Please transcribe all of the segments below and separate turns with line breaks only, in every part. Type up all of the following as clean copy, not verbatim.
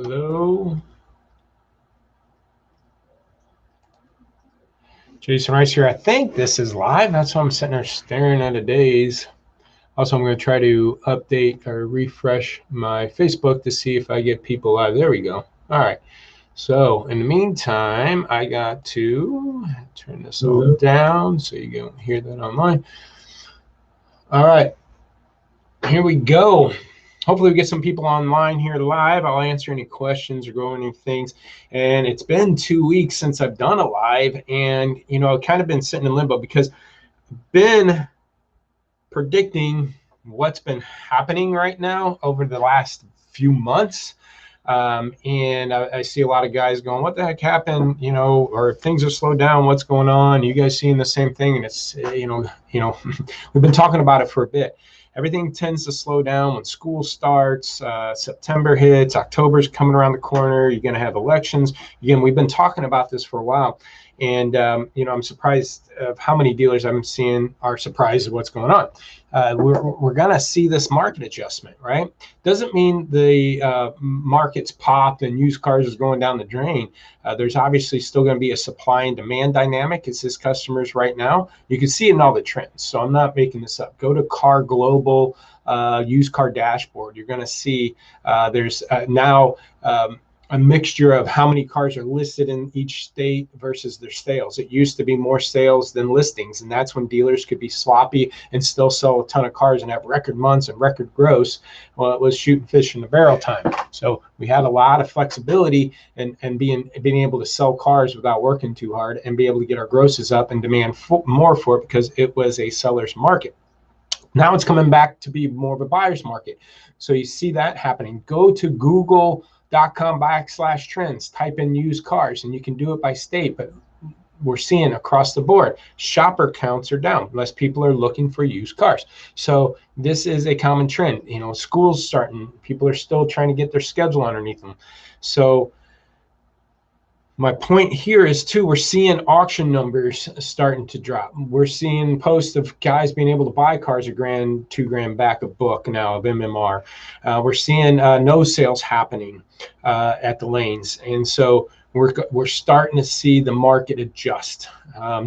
Hello. Jason Rice here. I think this is live. That's why I'm sitting there staring at a daze. Also, I'm going to try to update or refresh my Facebook to see if I get people live. There we go. All right. So in the meantime, I got to turn this all down so you can hear that online. All right. Here we go. Hopefully we get some people online here live. I'll answer any questions or go into things. And it's been 2 weeks since I've done a live, and I've kind of been sitting in limbo because I've been predicting what's been happening right now over the last few months. And I see a lot of guys going, what the heck happened? Or things are slowed down. What's going on? You guys seeing the same thing? And it's, we've been talking about it for a bit. Everything tends to slow down when school starts, September hits, October's coming around the corner, you're going to have elections. Again, we've been talking about this for a while. And, I'm surprised of how many dealers I'm seeing are surprised at what's going on. We're going to see this market adjustment, right? Doesn't mean the market's popped and used cars is going down the drain. There's obviously still going to be a supply and demand dynamic. It's his customers right now. You can see it in all the trends. So I'm not making this up. Go to Car Global used car dashboard. You're going to see there's now a mixture of how many cars are listed in each state versus their sales. It used to be more sales than listings, and that's when dealers could be sloppy and still sell a ton of cars and have record months and record gross. Well, it was shooting fish in the barrel time. So we had a lot of flexibility and being able to sell cars without working too hard and be able to get our grosses up and demand more for it because it was a seller's market. Now it's coming back to be more of a buyer's market. So you see that happening. Go to google.com/trends, type in used cars, and you can do it by state, but we're seeing across the board, shopper counts are down. Less people are looking for used cars. So this is a common trend. School's starting, people are still trying to get their schedule underneath them. So my point here is too, we're seeing auction numbers starting to drop. We're seeing posts of guys being able to buy cars $1,000, $2,000 back a book now of MMR. We're seeing no sales happening at the lanes. And so we're starting to see the market adjust.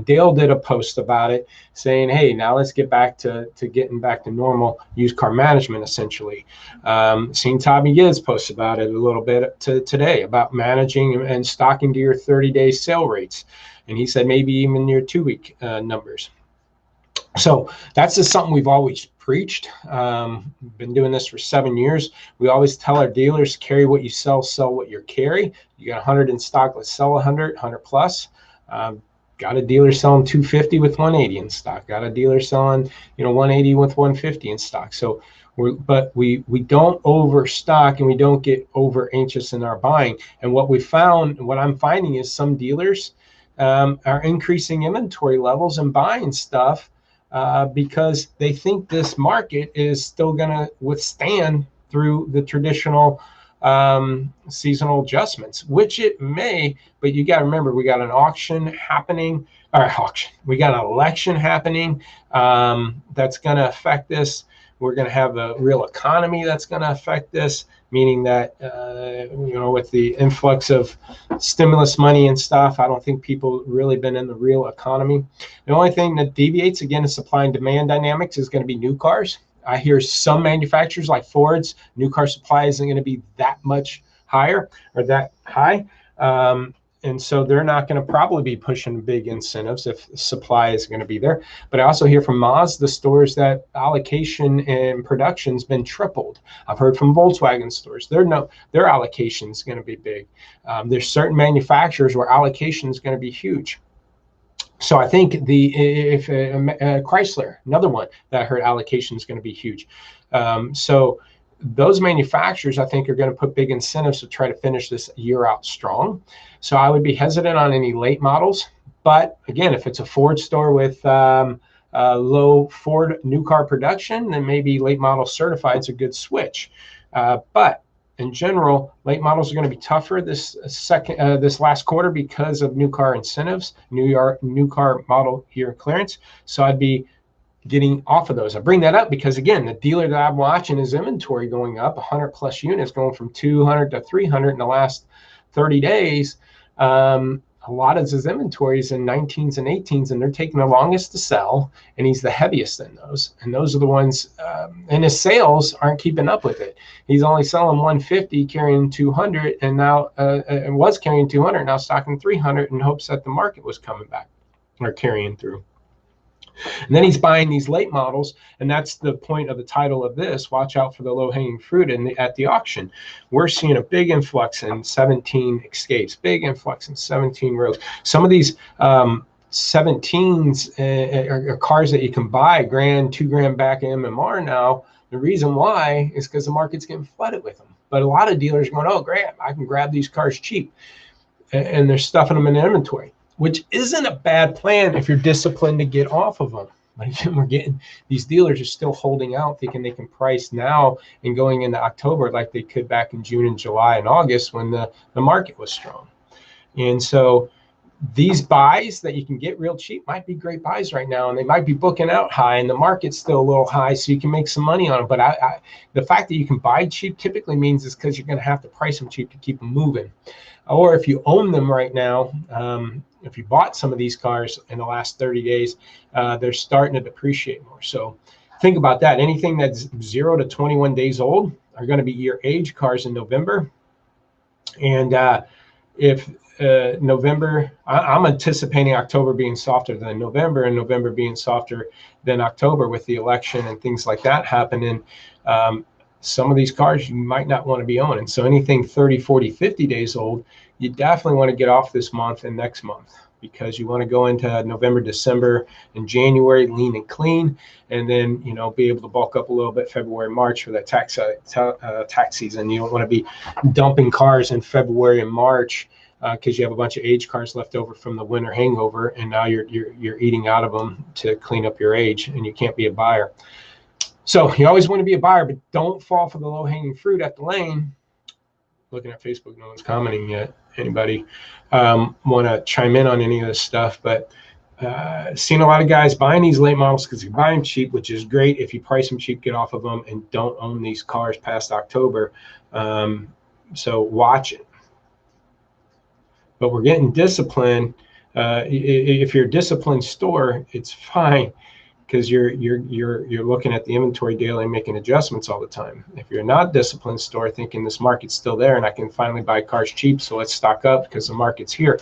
Dale did a post about it saying, hey, now let's get back to getting back to normal used car management, essentially. Seen Tommy Gibbs post about it a little bit today about managing and stocking to your 30-day sale rates. And he said maybe even your 2-week numbers. So that's just something we've always preached. Been doing this for 7 years. We always tell our dealers, carry what you sell what you carry. You got 100 in stock, let's sell 100 plus. Got a dealer selling 250 with 180 in stock. Got a dealer selling 180 with 150 in stock. So we don't overstock and we don't get over anxious in our buying. And what I'm finding is some dealers are increasing inventory levels and buying stuff because they think this market is still going to withstand through the traditional seasonal adjustments, which it may, but you got to remember, we got an auction happening, we got an election happening that's going to affect this. We're going to have a real economy that's going to affect this, meaning that, with the influx of stimulus money and stuff, I don't think people really been in the real economy. The only thing that deviates, again, is supply and demand dynamics is going to be new cars. I hear some manufacturers like Ford's new car supply isn't going to be that much higher or that high. And so they're not going to probably be pushing big incentives if supply is going to be there. But I also hear from Mazda stores that allocation and production's been tripled. I've heard from Volkswagen stores, their allocation is going to be big. There's certain manufacturers where allocation is going to be huge. So I think Chrysler, another one that I heard allocation is going to be huge. So those manufacturers, I think, are going to put big incentives to try to finish this year out strong. So I would be hesitant on any late models. But again, if it's a Ford store with low Ford new car production, then maybe late model certified is a good switch. But in general, late models are going to be tougher this last quarter because of new car incentives, new car model year clearance. So I'd be getting off of those. I bring that up because, again, the dealer that I'm watching his inventory going up 100 plus units, going from 200 to 300 in the last 30 days. A lot of his inventory is in 19s and 18s, and they're taking the longest to sell, and he's the heaviest in those. And those are the ones, and his sales aren't keeping up with it. He's only selling 150, carrying 200, and now and was carrying 200, now stocking 300 in hopes that the market was coming back or carrying through. And then he's buying these late models, and that's the point of the title of this. Watch out for the low-hanging fruit at the auction. We're seeing a big influx in 17 Escapes, big influx in 17 Rogues. Some of these 17s are cars that you can buy grand, $2,000 back in MMR now. The reason why is because the market's getting flooded with them. But a lot of dealers are going, oh, great, I can grab these cars cheap. And they're stuffing them in inventory, which isn't a bad plan if you're disciplined to get off of them. But again, we're getting, these dealers are still holding out, thinking they can price now and going into October like they could back in June and July and August when the market was strong. And so these buys that you can get real cheap might be great buys right now, and they might be booking out high, and the market's still a little high, so you can make some money on them. But the fact that you can buy cheap typically means it's because you're going to have to price them cheap to keep them moving. Or if you own them right now, if you bought some of these cars in the last 30 days, they're starting to depreciate more. So think about that. Anything that's 0 to 21 days old are going to be year age cars in November. And if November, I'm anticipating October being softer than November, and November being softer than October with the election and things like that happening. Some of these cars you might not want to be owning. So anything 30, 40, 50 days old, you definitely want to get off this month and next month, because you want to go into November, December, and January lean and clean, and then, you know, be able to bulk up a little bit February, March for that tax season. You don't want to be dumping cars in February and March because you have a bunch of age cars left over from the winter hangover, and now you're eating out of them to clean up your age, and you can't be a buyer. So you always want to be a buyer, but don't fall for the low-hanging fruit at the lane. Looking at Facebook, no one's commenting yet. Anybody want to chime in on any of this stuff? But seen a lot of guys buying these late models because you buy them cheap, which is great. If you price them cheap, get off of them, and don't own these cars past October. So watch it. But we're getting disciplined. If you're a disciplined store, it's fine, because you're looking at the inventory daily and making adjustments all the time. If you're not disciplined store, thinking this market's still there and I can finally buy cars cheap, so let's stock up because the market's here,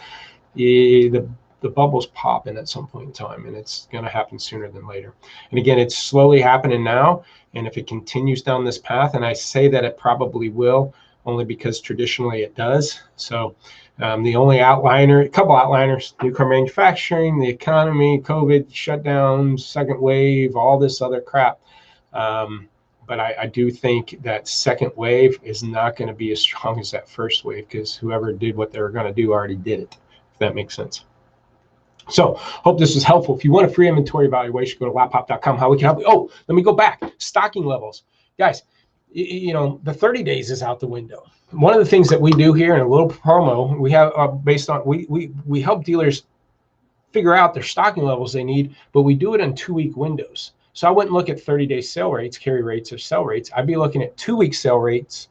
the bubble's popping at some point in time, and it's going to happen sooner than later. And again, it's slowly happening now, and if it continues down this path, and I say that it probably will, only because traditionally it does. So the only outliner, a couple outliners, new car manufacturing, the economy, COVID shutdowns, second wave, all this other crap. But I do think that second wave is not going to be as strong as that first wave, because whoever did what they were going to do already did it, if that makes sense. So hope this was helpful. If you want a free inventory evaluation, go to laptop.com. How we can help you. Oh, let me go back. Stocking levels. Guys, you know, the 30 days is out the window. One of the things that we do here in a little promo, we have based on, we help dealers figure out their stocking levels they need, but we do it in 2-week windows. So I wouldn't look at 30-day sale rates, carry rates, or sell rates. I'd be looking at 2-week sale rates,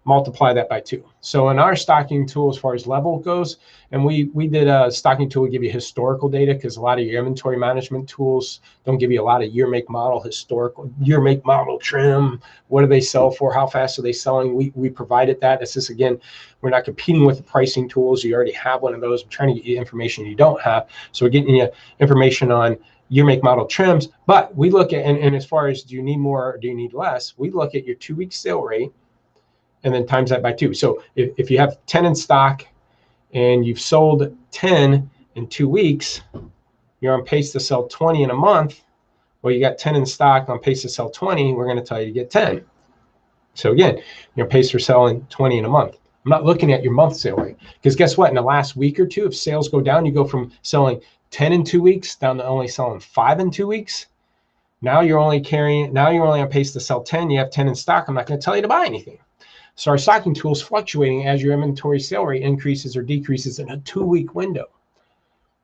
multiply that by 2. So in our stocking tool, as far as level goes, and we did a stocking tool, we give you historical data, because a lot of your inventory management tools don't give you a lot of year, make, model, historical, year, make, model, trim, what do they sell for, how fast are they selling. We provided that. It's just, again, we're not competing with the pricing tools. You already have one of those. I'm trying to get you information you don't have. So we're getting you information on year, make, model, trims. But we look at, and as far as do you need more or do you need less, we look at your 2-week sale rate and then times that by 2. So if you have 10 in stock and you've sold 10 in 2 weeks, you're on pace to sell 20 in a month. Well, you got 10 in stock, on pace to sell 20, we're going to tell you to get 10. So again, you're on pace for selling 20 in a month. I'm not looking at your month sale rate, because guess what? In the last week or two, if sales go down, you go from selling 10 in 2 weeks down to only selling 5 in 2 weeks. Now you're only on pace to sell 10. You have 10 in stock. I'm not going to tell you to buy anything. So our stocking tool is fluctuating as your inventory sale rate increases or decreases in a 2-week window.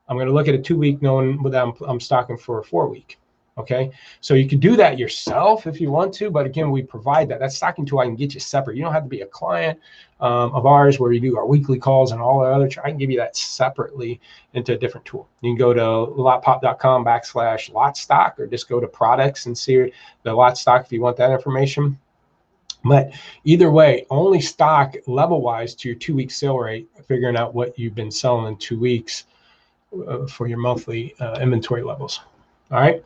I'm going to look at a 2-week knowing that I'm stocking for a 4-week. Okay, so you can do that yourself if you want to, but again, we provide that. That stocking tool I can get you separate. You don't have to be a client of ours where you do our weekly calls and all our other. I can give you that separately into a different tool. You can go to lotpop.com/lot stock, or just go to products and see the lot stock if you want that information. But either way, only stock level wise to your 2-week sale rate, figuring out what you've been selling in 2 weeks for your monthly inventory levels. All right.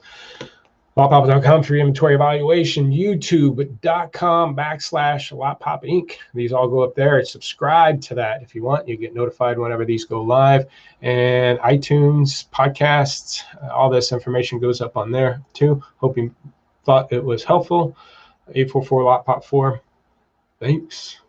LotPop.com for your inventory evaluation, YouTube.com/LotPop Inc. These all go up there. Subscribe to that if you want. You get notified whenever these go live. And iTunes, podcasts, all this information goes up on there too. Hope you thought it was helpful. 844-LOTPOP4. Thanks.